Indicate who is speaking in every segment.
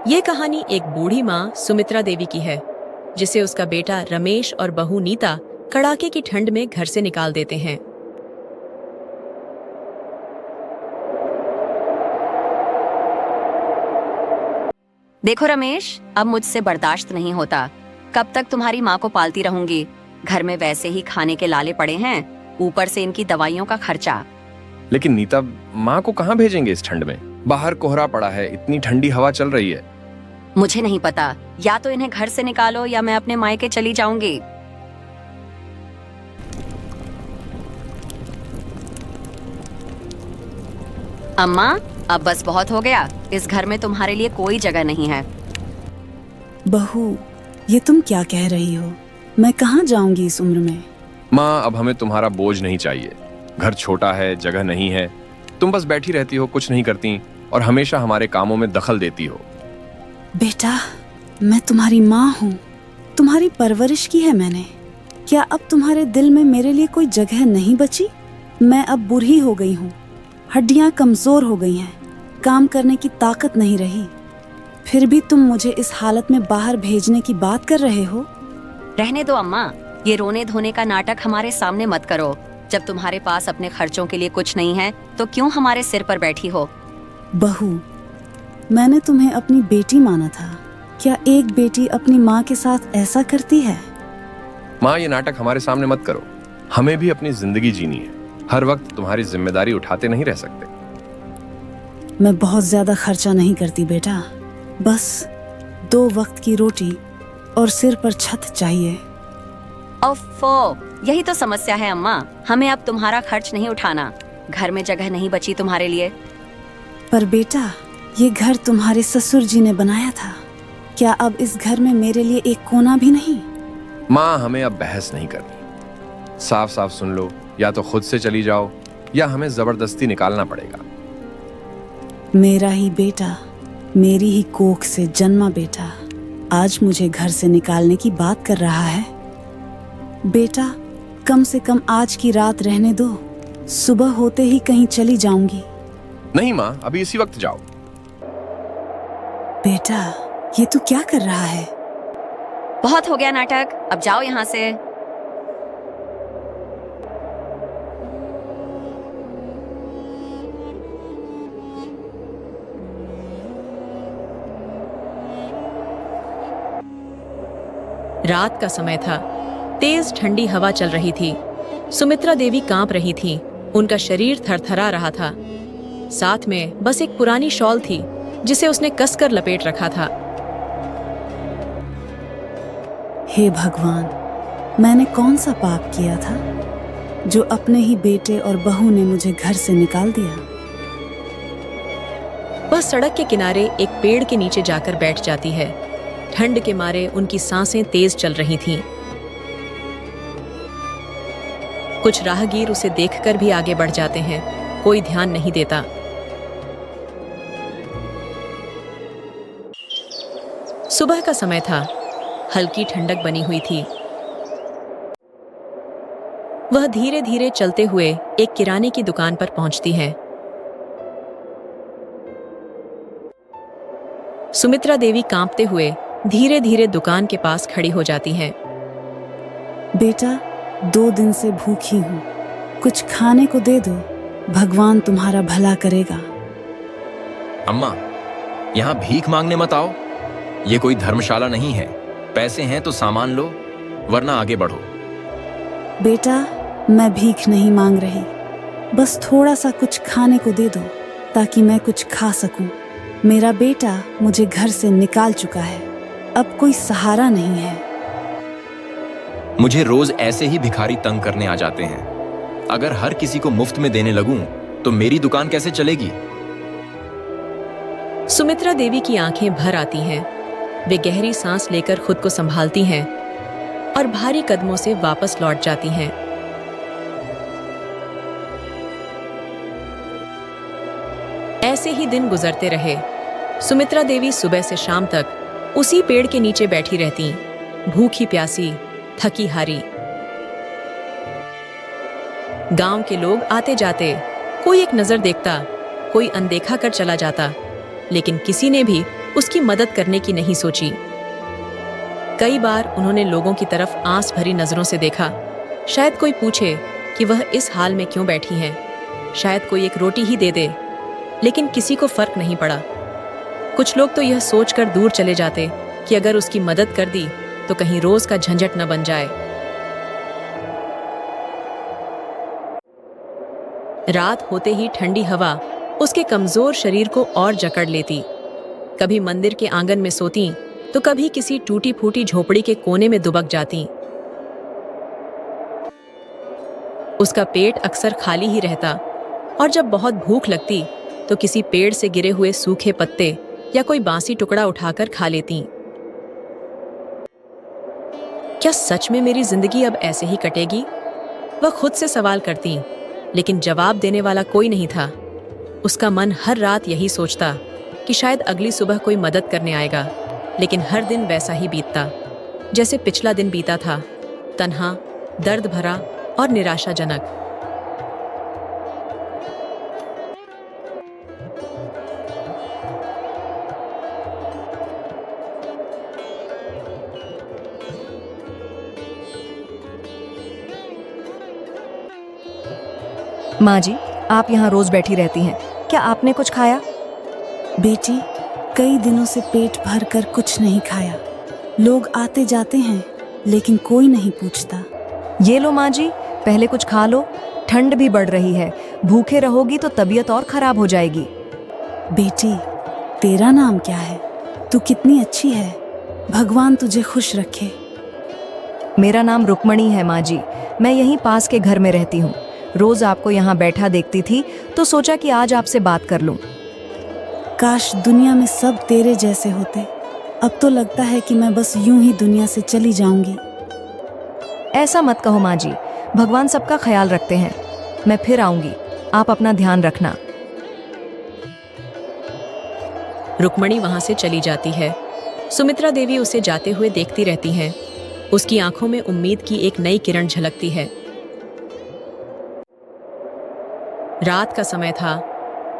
Speaker 1: ये कहानी एक बूढ़ी माँ सुमित्रा देवी की है, जिसे उसका बेटा रमेश और बहू नीता कड़ाके की ठंड में घर से निकाल देते हैं।
Speaker 2: देखो रमेश, अब मुझसे बर्दाश्त नहीं होता। कब तक तुम्हारी माँ को पालती रहूंगी? घर में वैसे ही खाने के लाले पड़े हैं, ऊपर से इनकी दवाइयों का खर्चा।
Speaker 3: लेकिन नीता, माँ को कहाँ भेजेंगे इस ठंड में? बाहर कोहरा पड़ा है, इतनी ठंडी हवा चल रही है।
Speaker 2: मुझे नहीं पता, या तो इन्हें घर से निकालो या मैं अपने मायके चली जाऊंगी। अम्मा, अब बस बहुत हो गया। इस घर में तुम्हारे लिए कोई जगह नहीं है।
Speaker 4: बहू, ये तुम क्या कह रही हो? मैं कहाँ जाऊंगी इस उम्र में?
Speaker 3: माँ, अब हमें तुम्हारा बोझ नहीं चाहिए। घर छोटा है, जगह नहीं है। तुम बस बैठी रहती हो, कुछ नहीं करती और हमेशा हमारे कामों में दखल देती हो।
Speaker 4: बेटा, मैं तुम्हारी माँ हूँ। तुम्हारी परवरिश की है मैंने। क्या अब तुम्हारे दिल में मेरे लिए कोई जगह नहीं बची? मैं अब बूढ़ी हो गई हूँ, हड्डियाँ कमजोर हो गई हैं, काम करने की ताकत नहीं रही। फिर भी तुम मुझे इस हालत में बाहर भेजने की बात कर रहे हो?
Speaker 2: रहने दो अम्मा, ये रोने धोने का नाटक हमारे सामने मत करो। जब तुम्हारे पास अपने खर्चों के लिए कुछ नहीं है तो क्यों हमारे सिर पर बैठी हो?
Speaker 4: बहू, मैंने तुम्हें अपनी बेटी माना था। क्या एक बेटी अपनी माँ के साथ ऐसा करती है?
Speaker 3: माँ, ये नाटक हमारे सामने मत करो। हमें भी अपनी जिंदगी जीनी है। हर वक्त तुम्हारी जिम्मेदारी उठाते नहीं रह सकते।
Speaker 4: मैं बहुत ज्यादा खर्चा नहीं करती बेटा। बस 2 वक्त की रोटी और सिर पर छत चाहिए।
Speaker 2: ओफो, यही तो समस्या है अम्मा। हमें अब तुम्हारा खर्च नहीं उठाना। घर में जगह नहीं बची तुम्हारे लिए।
Speaker 4: पर बेटा, ये घर तुम्हारे ससुर जी ने बनाया था। क्या अब इस घर में मेरे लिए एक कोना भी नहीं?
Speaker 3: माँ, हमें अब बहस नहीं करनी। साफ साफ सुन लो, या तो खुद से चली जाओ या हमें जबरदस्ती निकालना पड़ेगा।
Speaker 4: मेरा ही बेटा, मेरी ही कोख से जन्मा बेटा आज मुझे घर से निकालने की बात कर रहा है। बेटा, कम से कम आज की रात रहने दो। सुबह होते ही कहीं चली जाऊंगी।
Speaker 3: नहीं माँ, अभी इसी वक्त जाओ।
Speaker 4: बेटा, ये तू क्या कर रहा है?
Speaker 2: बहुत हो गया नाटक, अब जाओ यहाँ से।
Speaker 1: रात का समय था। तेज ठंडी हवा चल रही थी। सुमित्रा देवी कांप रही थी। उनका शरीर थरथरा रहा था। साथ में बस एक पुरानी शॉल थी जिसे उसने कसकर लपेट रखा था।
Speaker 4: हे भगवान, मैंने कौन सा पाप किया था जो अपने ही बेटे और बहू ने मुझे घर से निकाल दिया?
Speaker 1: वह सड़क के किनारे एक पेड़ के नीचे जाकर बैठ जाती है। ठंड के मारे उनकी सांसें तेज चल रही थीं। कुछ राहगीर उसे देखकर भी आगे बढ़ जाते हैं। कोई ध्यान नहीं देता। सुबह का समय था। हल्की ठंडक बनी हुई थी। वह धीरे धीरे चलते हुए एक किराने की दुकान पर पहुंचती है। सुमित्रा देवी कांपते हुए धीरे धीरे दुकान के पास खड़ी हो जाती हैं।
Speaker 4: बेटा, 2 दिन से भूखी हूँ, कुछ खाने को दे दो। भगवान तुम्हारा भला करेगा।
Speaker 5: अम्मा, यहाँ भीख मांगने मत आओ। ये कोई धर्मशाला नहीं है। पैसे हैं तो सामान लो, वरना आगे बढ़ो।
Speaker 4: बेटा, मैं भीख नहीं मांग रही। बस थोड़ा सा कुछ खाने को दे दो ताकि मैं कुछ खा सकूं। मेरा बेटा मुझे घर से निकाल चुका है। अब कोई सहारा नहीं है।
Speaker 5: मुझे रोज ऐसे ही भिखारी तंग करने आ जाते हैं। अगर हर किसी को मुफ्त में देने लगूं तो मेरी दुकान कैसे चलेगी?
Speaker 1: सुमित्रा देवी की आंखें भर आती हैं। वे गहरी सांस लेकर खुद को संभालती हैं और भारी कदमों से वापस लौट जाती हैं। ऐसे ही दिन गुजरते रहे। सुमित्रा देवी सुबह से शाम तक उसी पेड़ के नीचे बैठी रहती, भूखी प्यासी, थकी हारी। गांव के लोग आते जाते, कोई एक नजर देखता, कोई अनदेखा कर चला जाता, लेकिन किसी ने भी उसकी मदद करने की नहीं सोची। कई बार उन्होंने लोगों की तरफ आंस भरी नजरों से देखा, शायद कोई पूछे कि वह इस हाल में क्यों बैठी हैं, शायद कोई एक रोटी ही दे दे, लेकिन किसी को फर्क नहीं पड़ा। कुछ लोग तो यह सोचकर दूर चले जाते कि अगर उसकी मदद कर दी तो कहीं रोज का झंझट न बन जाए। रात होते ही ठंडी हवा उसके कमजोर शरीर को और जकड़ लेती। कभी मंदिर के आंगन में सोती तो कभी किसी टूटी फूटी झोपड़ी के कोने में दुबक जाती। उसका पेट अक्सर खाली ही रहता और जब बहुत भूख लगती तो किसी पेड़ से गिरे हुए सूखे पत्ते या कोई बांसी टुकड़ा उठाकर खा लेती। क्या सच में मेरी जिंदगी अब ऐसे ही कटेगी? वह खुद से सवाल करती, लेकिन जवाब देने वाला कोई नहीं था। उसका मन हर रात यही सोचता कि शायद अगली सुबह कोई मदद करने आएगा, लेकिन हर दिन वैसा ही बीतता जैसे पिछला दिन बीता था, तन्हा, दर्द भरा और निराशाजनक।
Speaker 2: माँ जी, आप यहाँ रोज बैठी रहती हैं, क्या आपने कुछ खाया?
Speaker 4: बेटी, कई दिनों से पेट भर कर कुछ नहीं खाया। लोग आते जाते हैं लेकिन कोई नहीं पूछता।
Speaker 2: ये लो माँ जी, पहले कुछ खा लो, ठंड भी बढ़ रही है, भूखे रहोगी तो तबीयत और खराब हो जाएगी।
Speaker 4: बेटी, तेरा नाम क्या है? तू कितनी अच्छी है, भगवान तुझे खुश रखे।
Speaker 2: मेरा नाम रुक्मणी है माँ जी, मैं यहीं पास के घर में रहती हूँ। रोज आपको यहाँ बैठा देखती थी तो सोचा कि आज आपसे बात कर लूं।
Speaker 4: काश दुनिया में सब तेरे जैसे होते। अब तो लगता है कि मैं बस यूं ही दुनिया से चली जाऊंगी।
Speaker 2: ऐसा मत कहो माँ जी, भगवान सबका ख्याल रखते हैं। मैं फिर आऊंगी, आप अपना ध्यान रखना।
Speaker 1: रुक्मणी वहां से चली जाती है। सुमित्रा देवी उसे जाते हुए देखती रहती हैं। उसकी आंखों में उम्मीद की एक नई किरण झलकती है। रात का समय था,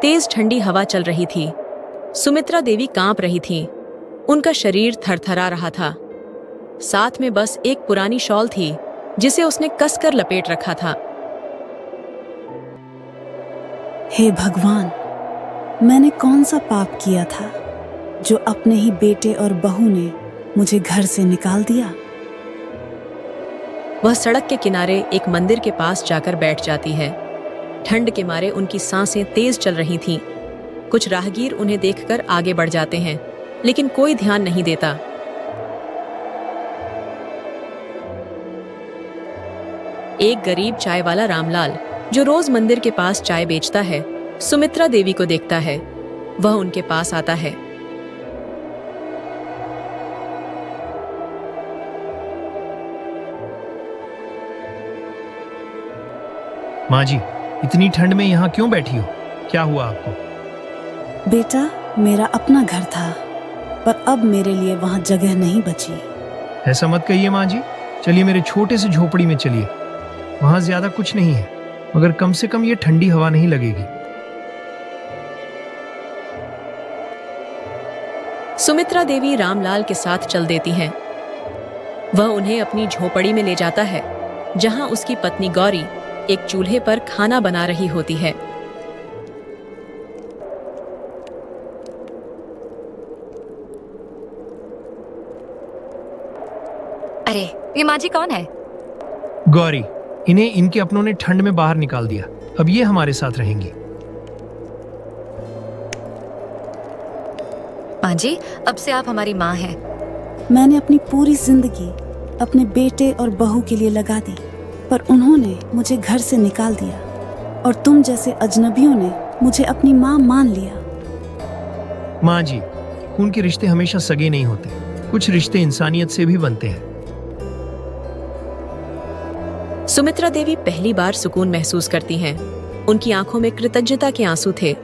Speaker 1: तेज ठंडी हवा चल रही थी। सुमित्रा देवी कांप रही थी, उनका शरीर थरथरा रहा था। साथ में बस एक पुरानी शॉल थी जिसे उसने कसकर लपेट रखा था।
Speaker 4: हे भगवान, मैंने कौन सा पाप किया था जो अपने ही बेटे और बहू ने मुझे घर से निकाल दिया?
Speaker 1: वह सड़क के किनारे एक मंदिर के पास जाकर बैठ जाती है। ठंड के मारे उनकी सांसें तेज चल रही थीं। कुछ राहगीर उन्हें देखकर आगे बढ़ जाते हैं, लेकिन कोई ध्यान नहीं देता। एक गरीब चाय वाला रामलाल, जो रोज मंदिर के पास चाय बेचता है, सुमित्रा देवी को देखता है। वह उनके पास आता है।
Speaker 6: माँ जी, इतनी ठंड में यहाँ क्यों बैठी हो? क्या हुआ आपको?
Speaker 4: बेटा, मेरा अपना घर था, पर अब मेरे लिए वहां जगह नहीं बची।
Speaker 6: ऐसा मत कहिए माँ जी, चलिए मेरे छोटे से झोपड़ी में चलिए। वहां ज्यादा कुछ नहीं है, मगर कम से कम ये ठंडी हवा नहीं लगेगी।
Speaker 1: सुमित्रा देवी रामलाल के साथ चल देती हैं। वह उन्हें अपनी झोपड़ी में ले जाता है, जहां उसकी पत्नी गौरी एक चूल्हे पर खाना बना रही होती है।
Speaker 2: अरे, ये माँ जी कौन है?
Speaker 6: गौरी, इन्हें इनके अपनों ने ठंड में बाहर निकाल दिया। अब ये हमारे साथ रहेंगी।
Speaker 2: माँ जी, अब से आप हमारी माँ हैं।
Speaker 4: मैंने अपनी पूरी जिंदगी अपने बेटे और बहू के लिए लगा दी, पर उन्होंने मुझे घर से निकाल दिया और तुम जैसे अजनबियों ने मुझे अपनी माँ मान लिया।
Speaker 6: माँ जी, खून के रिश्ते हमेशा सगे नहीं होते, कुछ रिश्ते इंसानियत से भी बनते हैं।
Speaker 1: सुमित्रा देवी पहली बार सुकून महसूस करती हैं। उनकी आंखों में कृतज्ञता के आंसू थे।